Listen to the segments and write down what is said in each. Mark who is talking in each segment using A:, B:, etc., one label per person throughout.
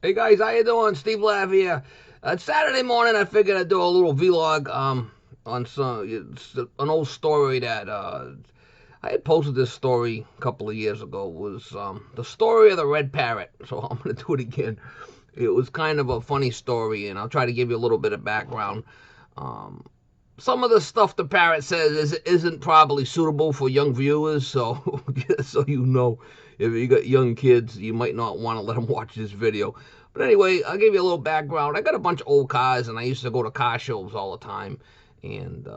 A: Hey guys, how you doing? Steve Lav here. It's Saturday morning. I figured I'd do a little vlog on it's an old story that I had posted. This story a couple of years ago was the story of the red parrot. So I'm gonna do it again. It was kind of a funny story, and I'll try to give you a little bit of background. Um, some of the stuff the parrot says isn't probably suitable for young viewers, so so you know, if you got young kids, you might not want to let them watch this video. But anyway, I'll give you a little background. I got a bunch of old cars, and I used to go to car shows all the time. And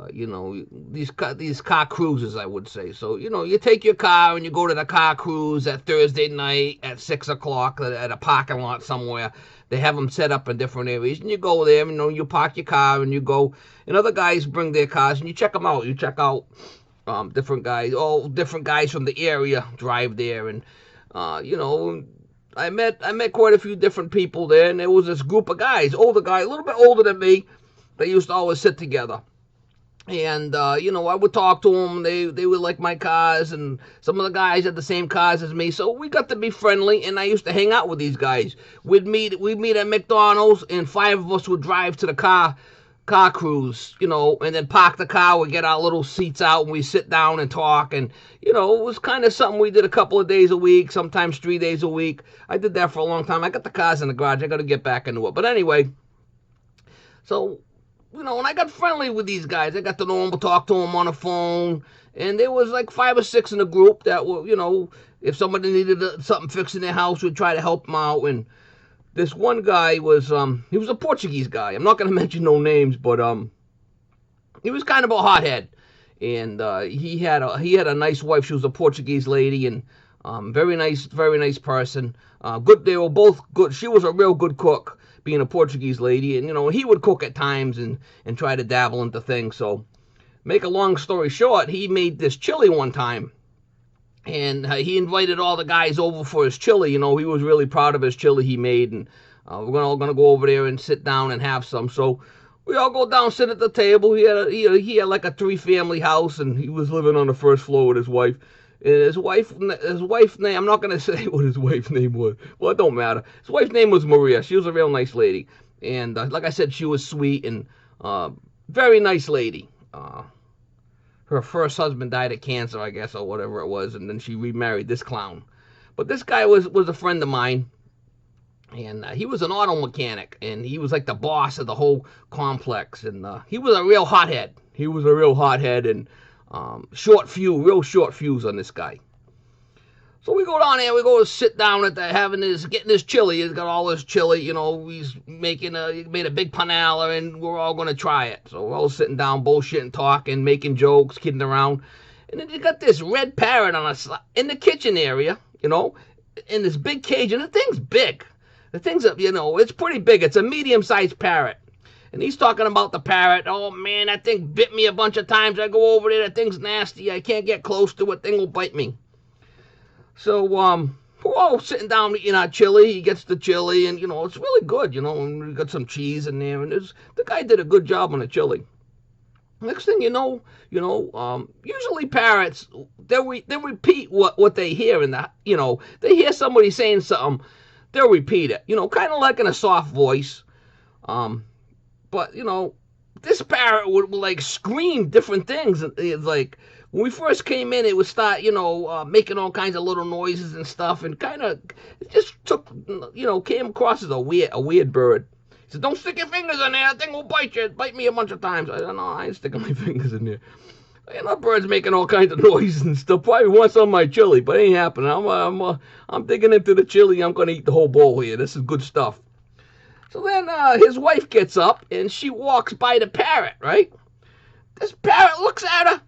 A: these car cruises, I would say. So you take your car and you go to the car cruise that Thursday night at 6 o'clock at a parking lot somewhere. They have them set up in different areas, and you go there. You park your car and you go. And other guys bring their cars, and you check them out. You check out different guys. All different guys from the area drive there, and uh, you know. I met quite a few different people there, and there was this group of guys, older guys, a little bit older than me. They used to always sit together. And I would talk to them. They would like my cars, and some of the guys had the same cars as me, so we got to be friendly. And I used to hang out with these guys. We'd meet at McDonald's, and five of us would drive to the car cruise, and then park the car. We get our little seats out, and we sit down and talk. And it was kind of something we did a couple of days a week, sometimes 3 days a week. I did that for a long time. I got the cars in the garage. I got to get back into it. But anyway, so when I got friendly with these guys, I got to know them, talk to them on the phone, and there was like 5 or 6 in the group that were, if somebody needed something fixed in their house, we'd try to help them out. And this one guy was, he was a Portuguese guy. I'm not going to mention no names, but he was kind of a hothead, and he had a nice wife. She was a Portuguese lady, and very nice person. Good. They were both good. She was a real good cook, being a Portuguese lady, and he would cook at times and try to dabble into things. So, make a long story short, he made this chili one time, and he invited all the guys over for his chili. He was really proud of his chili he made, and we're all gonna go over there and sit down and have some. So we all go down, sit at the table. He had like a 3 family house, and he was living on the first floor with his wife. And his wife name, I'm not gonna say what his wife's name was. Well, it don't matter. His wife's name was Maria. She was a real nice lady, and like I said, she was sweet and very nice lady. Her first husband died of cancer, I guess, or whatever it was, and then she remarried this clown. But this guy was a friend of mine, and he was an auto mechanic, and he was like the boss of the whole complex, and he was a real hothead. And real short fuse on this guy. So we go down there, we go sit down at getting his chili. He's got all his chili, he's he made a big panella, and we're all going to try it. So we're all sitting down, bullshitting, talking, making jokes, kidding around. And then you got this red parrot in the kitchen area, in this big cage, and the thing's big. The thing's, it's pretty big. It's a medium-sized parrot. And he's talking about the parrot. Oh, man, that thing bit me a bunch of times. I go over there, that thing's nasty. I can't get close to it. Thing will bite me. So, we're all sitting down eating our chili. He gets the chili, and, it's really good, and we got some cheese in there. And the guy did a good job on the chili. Next thing you know, usually parrots, they repeat what they hear in the, they hear somebody saying something, they'll repeat it, kind of like in a soft voice. But, this parrot would like scream different things. It's like, when we first came in, it would start, making all kinds of little noises and stuff, and kind of, it just came across as a weird bird. He said, "Don't stick your fingers in there, that thing will bite you. It bite me a bunch of times." I don't know, I ain't sticking my fingers in there. That bird's making all kinds of noises and stuff. Probably wants some of my chili, but it ain't happening. I'm digging into the chili. I'm going to eat the whole bowl here. This is good stuff. So then his wife gets up, and she walks by the parrot, right? This parrot looks at her.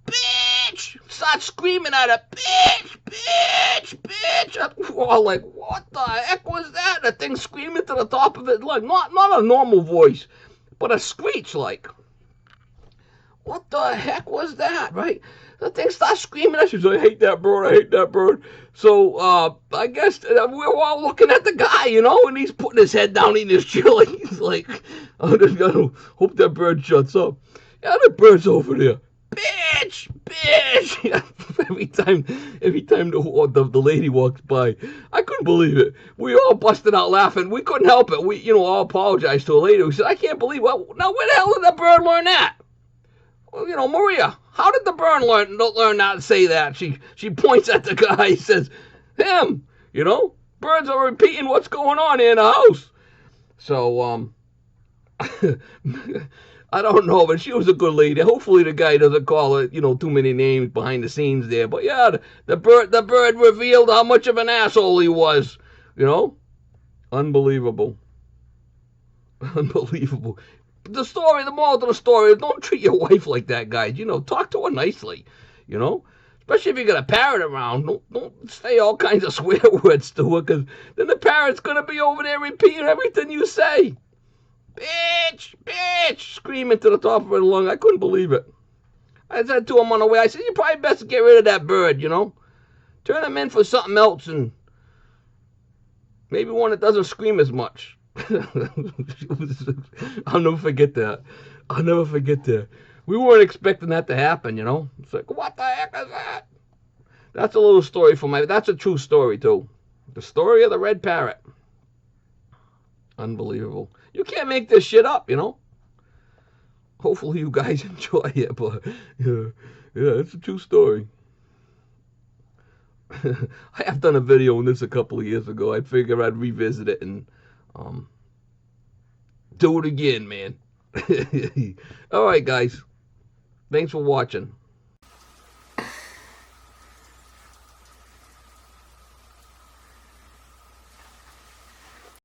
A: Bitch! Starts screaming at her. Bitch! Bitch! Bitch! We're all like, what the heck was that? The thing screaming to the top of it, like not a normal voice, but a screech, like. What the heck was that, right? The thing starts screaming at you. She's like, I hate that bird. So, I guess we're all looking at the guy, and he's putting his head down eating his chili. He's like, I just gotta hope that bird shuts up. Yeah, the bird's over there. Bitch! bitch. every time the lady walks by, I couldn't believe it. We all busted out laughing. We couldn't help it. We all apologized to a lady. We said, I can't believe it. Now where the hell did the bird learn that? Well, Maria, how did the bird learn not to say that? She points at the guy. He says, him. Birds are repeating what's going on in the house. So I don't know, but she was a good lady. Hopefully the guy doesn't call her, too many names behind the scenes there. But yeah, the bird revealed how much of an asshole he was. Unbelievable. Unbelievable. The moral to the story is don't treat your wife like that, guys. Talk to her nicely. Especially if you got a parrot around. Don't say all kinds of swear words to her, because then the parrot's going to be over there repeating everything you say. Bitch, bitch, screaming to the top of her lung. I couldn't believe it. I said to him on the way, I said, you probably best get rid of that bird, Turn him in for something else, and maybe one that doesn't scream as much. I'll never forget that. We weren't expecting that to happen, It's like, what the heck is that? That's a little story that's a true story, too. The story of the red parrot. Unbelievable. You can't make this shit up, Hopefully you guys enjoy it, but yeah, it's a true story. I have done a video on this a couple of years ago. I figured I'd revisit it and do it again, man. All right, guys. Thanks for watching.